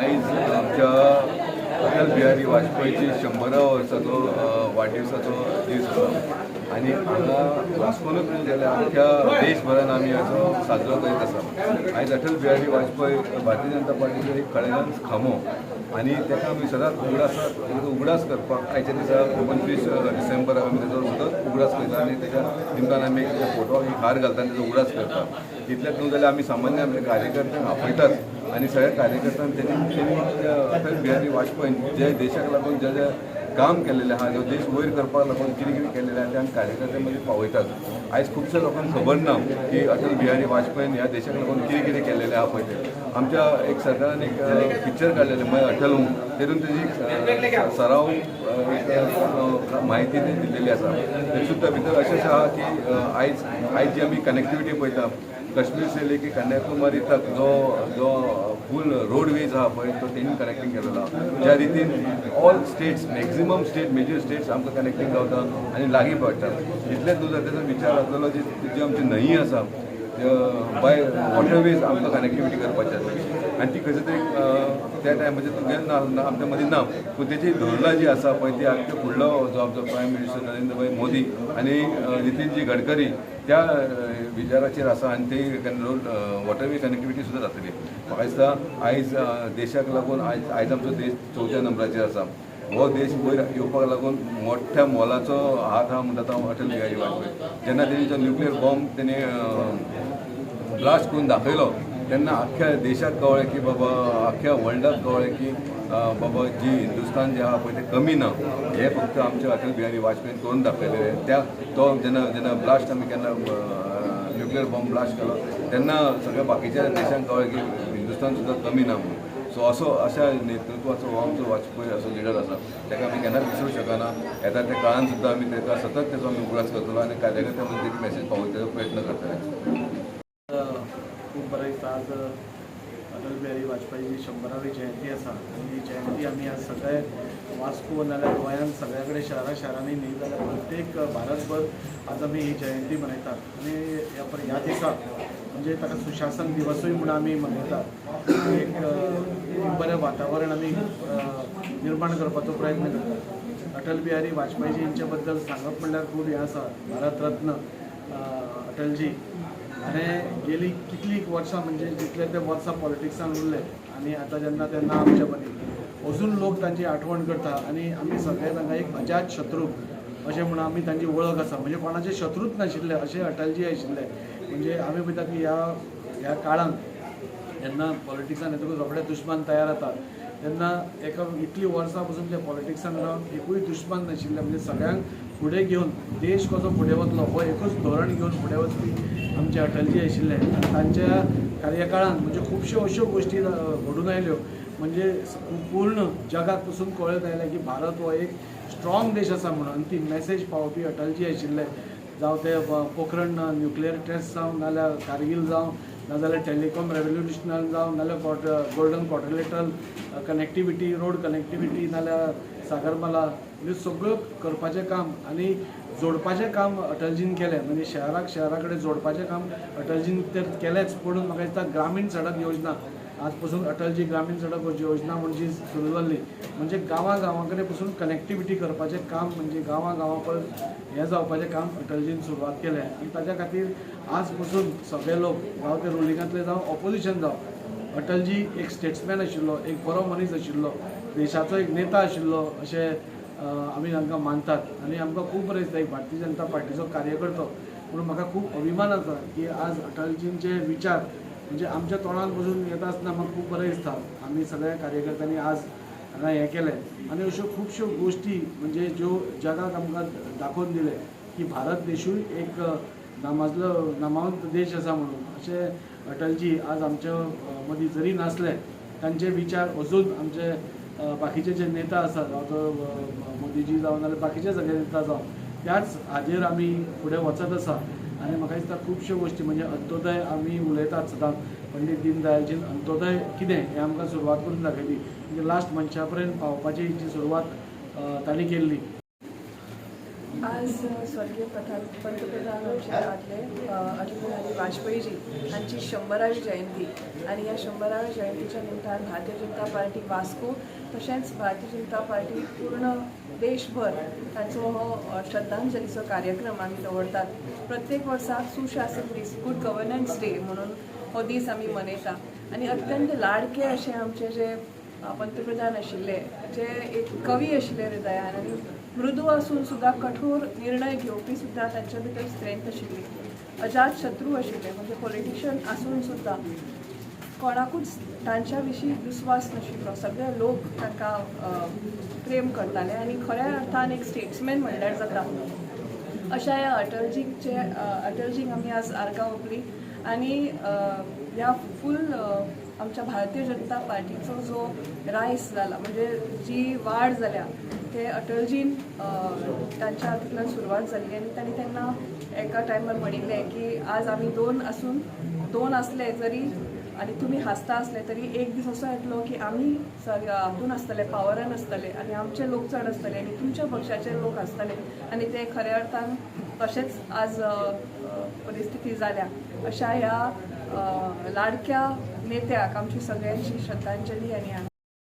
आयज आमच्या अटल बिहारी वाजपेयीची 100 वर्साचो वाडदिवसाचो दीस आसा आनी हांगा वास्कोनूच गेल्या अख्ख्या देशभरान आमी हाचो साजरो करीत आसा। आयज अटल बिहारी वाजपेयी भारतीय जनता पार्टीचो एक खळेलान खामो आनी ताका आमी सदांच उगडास करपाक आयच्या दिसा 25 डिसेंबराक आमी ताचो सतत उगडास करता आनी ताच्या निमतान आमी एक फोटोक एक हार घालता आनी ताचो उगडास करता। इतलेंच न्हू जाल्यार आमी सामान्य आमच्या कार्यकर्त्यांक आपयतात आनी सगळ्या कार्यकर्त्यांक त्यांनी अटल बिहारी वाजपेयी जे देशाक लागून जे जे काम केलेलें आहा जो देश वयर करपाक लागून कितें कितें केलेलें आहा तें आमी कार्यकर्त्यां मदीं पावयतात। आयज खुबश्या लोकांक खबर ना की अटल बिहारी वाजपेयीन ह्या देशाक लागून कितें कितें केलेलें आहा पळय तें। आमच्या एक सरकारान एक पिक्चर काडलेलें म्हणजे अटल हूं तेतून तेजी सराव म्हायती दिल्लेली आसा। तेतून सुद्दां भितर अशें आहा की आयज जी आमी कनेक्टिविटी पळयता कश्मीर से लेके कन्याकुमारी तक जो फूल रोडवेज आहा पळय तो तेणी कनेक्टिंग केलेलो आहा। ज्या रितीन all states maximum state major states आमकां कनेक्टिंग गावता आनी लागीं पडटा। इतलेंच न्हू जाल्यार तेजो विचार आसलेलो जी आमची न्हंय आसा बाय वॉटरवेज आमकां कनेक्टिविटी करपाची आसली आनी ती खंयच्या तरी त्या टायमाचेर तुगेले आमच्या मदीं ना पूण तेजी धोरणां जी आसा पळय ती आमच्या फुडलो जो आमचो प्रायम मिनिस्टर नरेंद्र भाई मोदी आनी नितीनजी गडकरी त्या विचाराचेर आसा आनी ते वॉटरवे कनेक्टिविटी सुद्दां जातली। म्हाका दिसता आयज देशाक लागून आयज आमचो देश 4थ्या नंबराचेर आसा। हो देश वयर येवपाक लागून मोठ्या मोलाचो हात आहा म्हणटा तो अटल बिहारी वाजपेयी। जेन्ना तेणीचो न्युक्लियर बॉम्ब तेणे ब्लास्ट करून दाखयलो तेन्ना अख्ख्या देशाक कळ्ळें की बाबा अख्ख्या वर्ल्डाक कळ्ळें की बाबा जी हिंदुस्तान जे आहा पळय तें कमी ना, हे फक्त आमच्या अटल बिहारी वाजपेयीन करून दाखयलेलें। तो जेन्ना ब्लास्ट आमी केन्ना न्युक्लियर बॉम्ब ब्लास्ट केलो तेन्ना सगळ्या बाकीच्या देशांक कळ्ळें की हिंदुस्तान सुद्दां कमी ना म्हणून। सो अशा नेतृत्वाचो हो आमचो वाजपेयी असो लिडर आसा ताका आमी केन्नाच विसरूं शकना। येता त्या काळान सुद्दां आमी ताका सतत तेचो आमी उगडास करतलो आनी कार्यकर्त्यां मदीं तेची मॅसेज पावयपाचो प्रयत्न करतले। खूब बरें दिसता आज अटल बिहारी वाजपेयीची 100वी जयंती आसा आनी ही जयंती आमी आज सगळे वास्को नाल्यार गोंयांत सगळ्या कडेन शहरांनी न्ही जाल्यार प्रत्येक भारतभर आज आमी ही जयंती मनयतात आनी ह्या दिसा म्हणजे ताका सुशासन दिवसूय म्हणून आमी मनयतात। एक बरें वातावरण आमी निर्माण करपाचो प्रयत्न करतात। अटल बिहारी वाजपेयीजी हांचे बद्दल सांगप म्हणल्यार खूब हें आसा। भारतरत्न अटलजी आनी गेली कितलीक वर्सां म्हणजे जितले ते वर्सां पॉलिटिक्सान उरले आनी आतां जेन्ना ते ना आमचे मदीं अजून लोक तांची आठवण करता आनी आमी सगळे तांकां एक अजात शत्रू अशें म्हणून आमी तांची वळख आसा। म्हणजे कोणाचे शत्रूच नाशिल्ले अशें अटलजी आशिल्ले। म्हणजे आमी पळयता की ह्या काळान जेन्ना पॉलिटिक्सान येतकूच रोखडे दुश्मन तयार जातात तेन्ना एका इतली वर्सां पासून ते पॉलिटिक्सान रावन एकूय दुश्मन नाशिल्ले। म्हणजे सगळ्यांक फुडें घेवन देश कसो फुडें वतलो हो एकूच धोरण घेवन फुडें वचपी आमचे अटलजी आशिल्ले। तांच्या कार्यकाळान म्हणजे खुबश्यो अश्यो गोश्टी घडून आयल्यो म्हणजे पूर्ण जगाक पसून कळत आयलें की भारत हो एक स्ट्रॉंग देश आसा म्हणून आनी ती मॅसेज पावोवपी अटलजी आशिल्ले। जावं ते पोखरण न्युक्लियर टेस्ट जावं नाल्यार कारगील जावं नाजाल्यार टॅलिकॉम रेवल्युशनान जावं नाल्यार golden quadrilateral connectivity road connectivity नाल्यार सागरमाला हे सगळ्यो करपाचें काम आनी जोडपाचें काम अटलजीन केलें। म्हणजे शहरा कडेन जोडपाचें काम अटलजीन तर केलेंच पूण म्हाका दिसता ग्रामीण सडक योजना आज पासून अटलजी ग्रामीण सडक योजना म्हणजे सुरू जाल्ली म्हणजे गांवां कडेन पसून कनेक्टिविटी करपाचें काम म्हणजे गांवां परत हें जावपाचें काम अटलजीन सुरवात केलें। आनी ताच्या खातीर आज पासून सगळे लोक जावं ते रुलिंगांतले जावं ऑपोजिशन जावं अटलजी एक स्टेट्समॅन आशिल्लो, एक बरो मनीस आशिल्लो, देशाचो एक नेता आशिल्लो अशें आमी तांकां मानतात। आनी आमकां खूब बरें दिसता एक भारतीय जनता पार्टीचो कार्यकर्तो म्हणून म्हाका खूब अभिमान आसा की आज अटलजींचे विचार म्हणजे आमच्या तोंडान पसून येता आसतना म्हाका खूब बरें दिसता। आमी सगळ्या कार्यकर्त्यांनी आज हांगा हें केलें आनी अश्यो खुबश्यो गोश्टी म्हणजे ज्यो जगाक आमकां दाखोवन दिले की भारत देशूय एक नामांत देश आसा म्हणून। अशें अटलजी आज आमच्या मदीं जरी नासले तांचे विचार अजून आमचे बाकीचे जे नेता आसात जावं तो मोदीजी जावं नाल्यार बाकीचे सगळे नेता जावं त्याच हाजेर आमी फुडें वचत आसा। आनी म्हाका दिसता खुबश्यो गोश्टी म्हणजे अंत्योदय आमी उलयतात सदांच पंडीत दीनदयाळजीन अंत्योदय कितें हें आमकां सुरवात करून दाखयली म्हणजे लास्ट मनशा पर्यंत पावपाची जी सुरवात तांणी केल्ली। आज स्वर्गीय पंतप्रधान आमचे अटल बिहारी वाजपेयीजी यांची 100वी जयंती आणि या 100व्या जयंतीच्या निमतान भारतीय जनता पार्टी वास्को तशेंच भारतीय जनता पार्टी पूर्ण देशभर तांचो हो श्रद्धांजलीचो कार्यक्रम आमी दवरतात. प्रत्येक वर्साक सुशासन दीस गुड गव्हर्नन्स डे म्हणून हो दीस आमी मनयता आणि अत्यंत लाडके असे आमचे जे पंतप्रधान आशिल्ले जे एक कवी आशिल्ले हृदयान आणि मृदू असून सुद्धा कठोर निर्णय घेवपी सुद्धा तांच्या भितर स्ट्रेंथ आशिल्ली. अजात शत्रू आशिल्ले म्हणजे पॉलिटिशियन आसून सुद्धा कोणाकूच तांच्या विशीं विस्वास नाशिल्लो. सगळे लोक तांकां प्रेम करताले आणि खऱ्या अर्थान एक स्टेट्समॅन म्हणल्यार जाता. अशा ह्या अटलजींक आमी आज आर्गां ओंपली आणि ह्या फूल आमच्या भारतीय जनता पार्टीचो जो रायस जाला म्हणजे जी वाड जाल्या ते अटलजीन तांच्या हातूंतल्यान सुरवात जाल्ली आनी तांणी तेन्ना एका टायमार म्हणिल्लें की आज आमी दोन असले जरी आणि तुमी हांसता असले तरी एक दीस असो येतलो की आमी हातून आसतले पावरान आसतले आणि आमचे लोक चड आसतले आणि तुमच्या पक्षाचे लोक आसतले आणि ते खऱ्या अर्थान तशेंच आज परिस्थिती जाल्या. अशा ह्या लाडक्या नेत्याक आमची सगळ्यांची श्रद्धांजली आणि